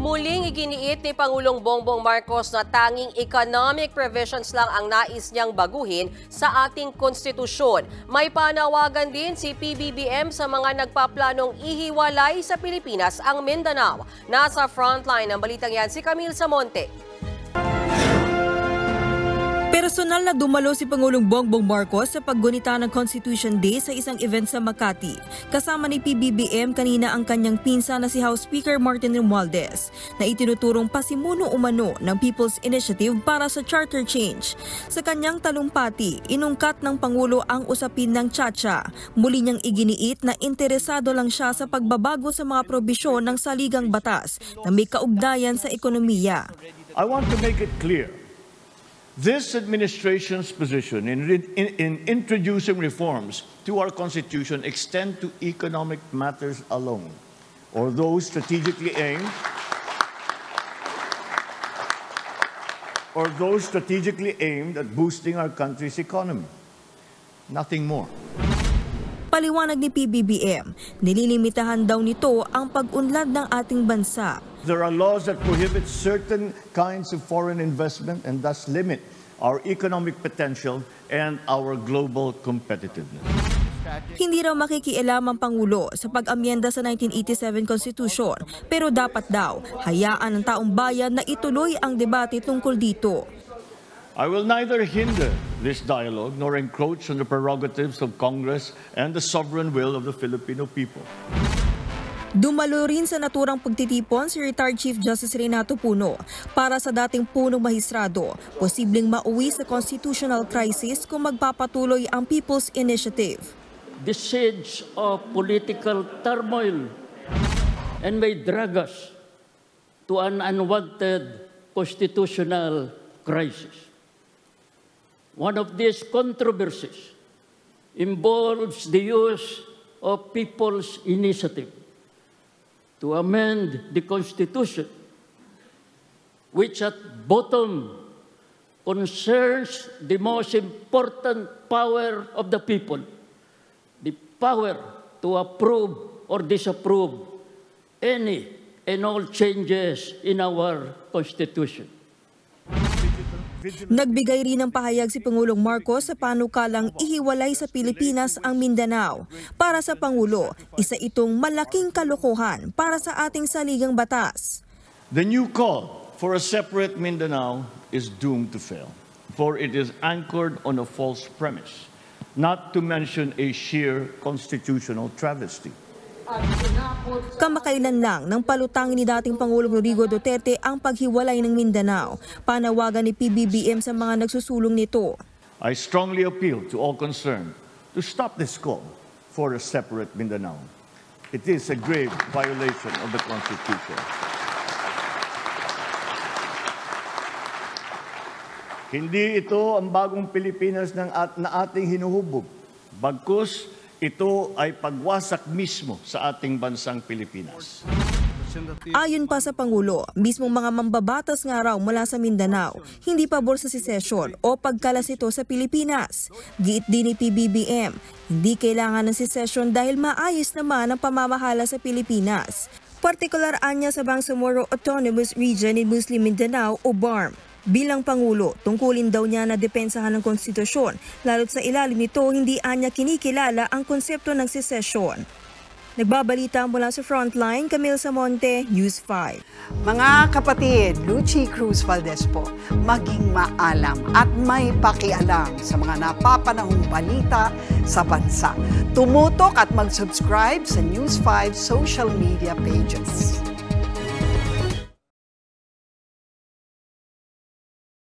Muling iginiit ni Pangulong Bongbong Marcos na tanging economic provisions lang ang nais niyang baguhin sa ating konstitusyon. May panawagan din si PBBM sa mga nagpaplanong ihiwalay sa Pilipinas ang Mindanao. Nasa frontline ng balitang yan si Camille Samonte. Personal na dumalo si Pangulong Bongbong Marcos sa paggunita ng Constitution Day sa isang event sa Makati. Kasama ni PBBM kanina ang kanyang pinsan na si House Speaker Martin Romualdez na itinuturong pasimuno umano ng People's Initiative para sa charter change. Sa kanyang talumpati, inungkat ng Pangulo ang usapin ng Chacha. Muli niyang iginiit na interesado lang siya sa pagbabago sa mga probisyon ng saligang batas na may kaugnayan sa ekonomiya. I want to make it clear. This administration's position in introducing reforms to our Constitution extend to economic matters alone, or those strategically aimed at boosting our country's economy. Nothing more. Paliwanag ni PBBM, nililimitahan daw nito ang pag-unlad ng ating bansa. There are laws that prohibit certain kinds of foreign investment and thus limit our economic potential and our global competitiveness. Hindi raw makikialam ang Pangulo sa pag-amyenda sa 1987 Constitution, pero dapat daw hayaan ng taong bayan na ituloy ang debate tungkol dito. I will neither hinder this dialogue nor encroach on the prerogatives of Congress and the sovereign will of the Filipino people. Dumalo rin sa naturang pagtitipon si retired Chief Justice Renato Puno para sa dating punong mahistrado, posibleng mauwi sa constitutional crisis kung magpapatuloy ang People's Initiative. The siege of political turmoil and may drag us to an unwanted constitutional crisis. One of these controversies involves the use of People's Initiative to amend the Constitution, which at bottom concerns the most important power of the people, the power to approve or disapprove any and all changes in our Constitution. Nagbigay rin ng pahayag si Pangulong Marcos sa panukalang ihiwalay sa Pilipinas ang Mindanao. Para sa Pangulo, isa itong malaking kalokohan para sa ating saligang batas. The new call for a separate Mindanao is doomed to fail, for it is anchored on a false premise, not to mention a sheer constitutional travesty. Kamakailan lang nang palutangin ni dating Pangulong Rodrigo Duterte ang paghiwalay ng Mindanao. Panawagan ni PBBM sa mga nagsusulong nito. I strongly appeal to all concerned to stop this call for a separate Mindanao. It is a grave violation of the Constitution. Hindi ito ang bagong Pilipinas na ating hinuhubog. Bagkus, ito ay pagwasak mismo sa ating bansang Pilipinas. Ayon pa sa Pangulo, mismong mga mambabatas nga raw mula sa Mindanao, hindi pabor sa secession o pagkalas ito sa Pilipinas. Giit din ni PBBM, hindi kailangan ng secession dahil maayos naman ang pamamahala sa Pilipinas. Partikular anya sa Bangsamoro Autonomous Region in Muslim Mindanao o BARM. Bilang Pangulo, tungkulin daw niya na depensahan ng konstitusyon, lalo't sa ilalim nito hindi anya kinikilala ang konsepto ng secession. Nagbabalita mula sa Frontline, Camille Samonte, News 5. Mga kapatid, Lucy Cruz Valdez po, maging maalam at may pakialam sa mga napapanahong balita sa bansa. Tumutok at mag-subscribe sa News 5 social media pages.